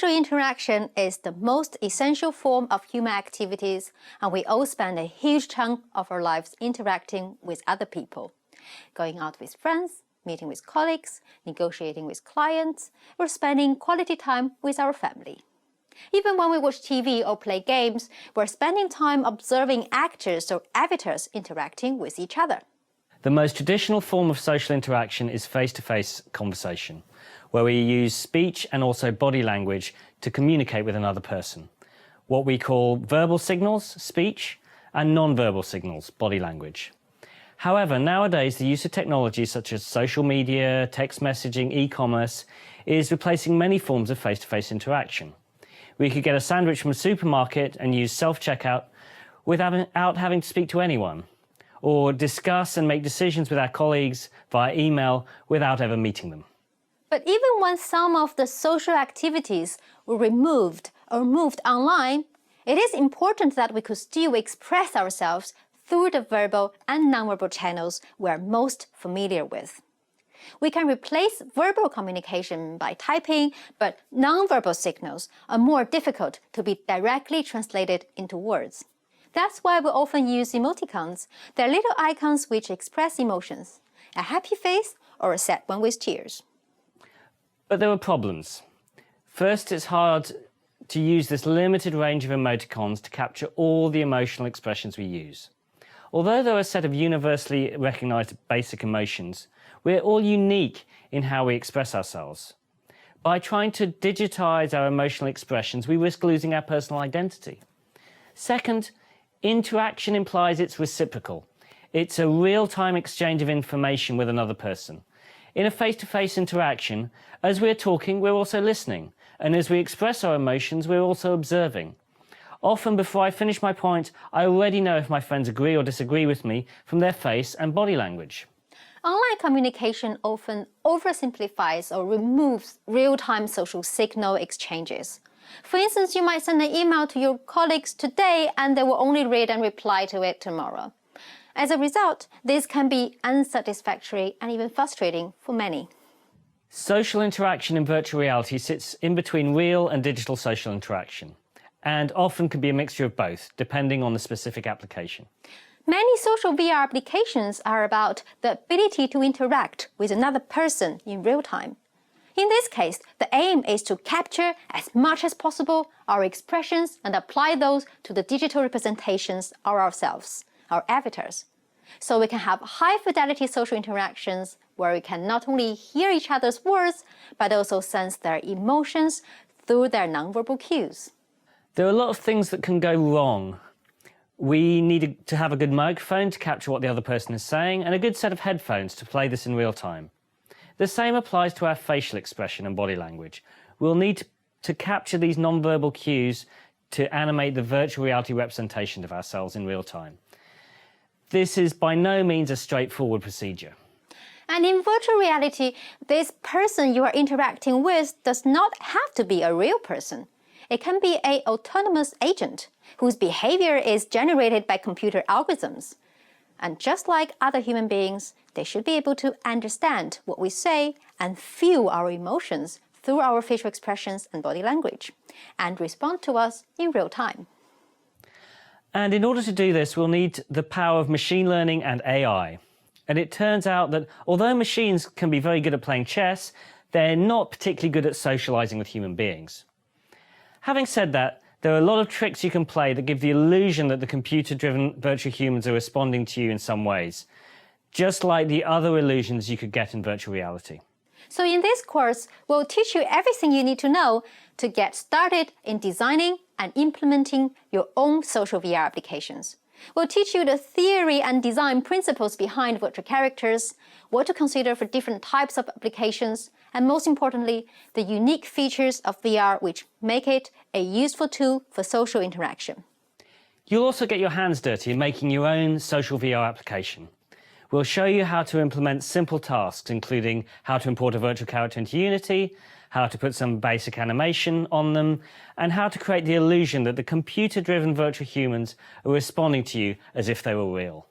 Social interaction is the most essential form of human activities, and we all spend a huge chunk of our lives interacting with other people. Going out with friends, meeting with colleagues, negotiating with clients, or spending quality time with our family. Even when we watch TV or play games, we're spending time observing actors or avatars interacting with each other. The most traditional form of social interaction is face-to-face conversation, where we use speech and also body language to communicate with another person. What we call verbal signals, speech, and non-verbal signals, body language. However, nowadays the use of technologies such as social media, text messaging, e-commerce is replacing many forms of face-to-face interaction. We could get a sandwich from a supermarket and use self-checkout without having to speak to anyone, or discuss and make decisions with our colleagues via email without ever meeting them. But even when some of the social activities were removed or moved online, it is important that we could still express ourselves through the verbal and nonverbal channels we are most familiar with. We can replace verbal communication by typing, but nonverbal signals are more difficult to be directly translated into words. That's why we often use emoticons. They're little icons which express emotions, a happy face or a sad one with tears. But there are problems. First, it's hard to use this limited range of emoticons to capture all the emotional expressions we use. Although there are a set of universally recognized basic emotions, we're all unique in how we express ourselves. By trying to digitize our emotional expressions, we risk losing our personal identity. Second, interaction implies it's reciprocal. It's a real-time exchange of information with another person. In a face-to-face interaction, as we're talking, we're also listening. And as we express our emotions, we're also observing. Often, before I finish my point, I already know if my friends agree or disagree with me from their face and body language. Online communication often oversimplifies or removes real-time social signal exchanges. For instance, you might send an email to your colleagues today and they will only read and reply to it tomorrow. As a result, this can be unsatisfactory and even frustrating for many. Social interaction in virtual reality sits in between real and digital social interaction, and often can be a mixture of both, depending on the specific application. Many social VR applications are about the ability to interact with another person in real time. In this case, the aim is to capture as much as possible our expressions and apply those to the digital representations of ourselves, our avatars. So we can have high-fidelity social interactions where we can not only hear each other's words, but also sense their emotions through their nonverbal cues. There are a lot of things that can go wrong. We need to have a good microphone to capture what the other person is saying and a good set of headphones to play this in real time. The same applies to our facial expression and body language. We'll need to capture these non-verbal cues to animate the virtual reality representation of ourselves in real time. This is by no means a straightforward procedure. And in virtual reality, this person you are interacting with does not have to be a real person. It can be an autonomous agent whose behavior is generated by computer algorithms. And just like other human beings, they should be able to understand what we say and feel our emotions through our facial expressions and body language, and respond to us in real time. And in order to do this, we'll need the power of machine learning and AI. And it turns out that although machines can be very good at playing chess, they're not particularly good at socializing with human beings. Having said that, there are a lot of tricks you can play that give the illusion that the computer-driven virtual humans are responding to you in some ways, just like the other illusions you could get in virtual reality. So in this course, we'll teach you everything you need to know to get started in designing and implementing your own social VR applications. We'll teach you the theory and design principles behind virtual characters, what to consider for different types of applications, and most importantly, the unique features of VR which make it a useful tool for social interaction. You'll also get your hands dirty in making your own social VR application. We'll show you how to implement simple tasks, including how to import a virtual character into Unity, how to put some basic animation on them, and how to create the illusion that the computer-driven virtual humans are responding to you as if they were real.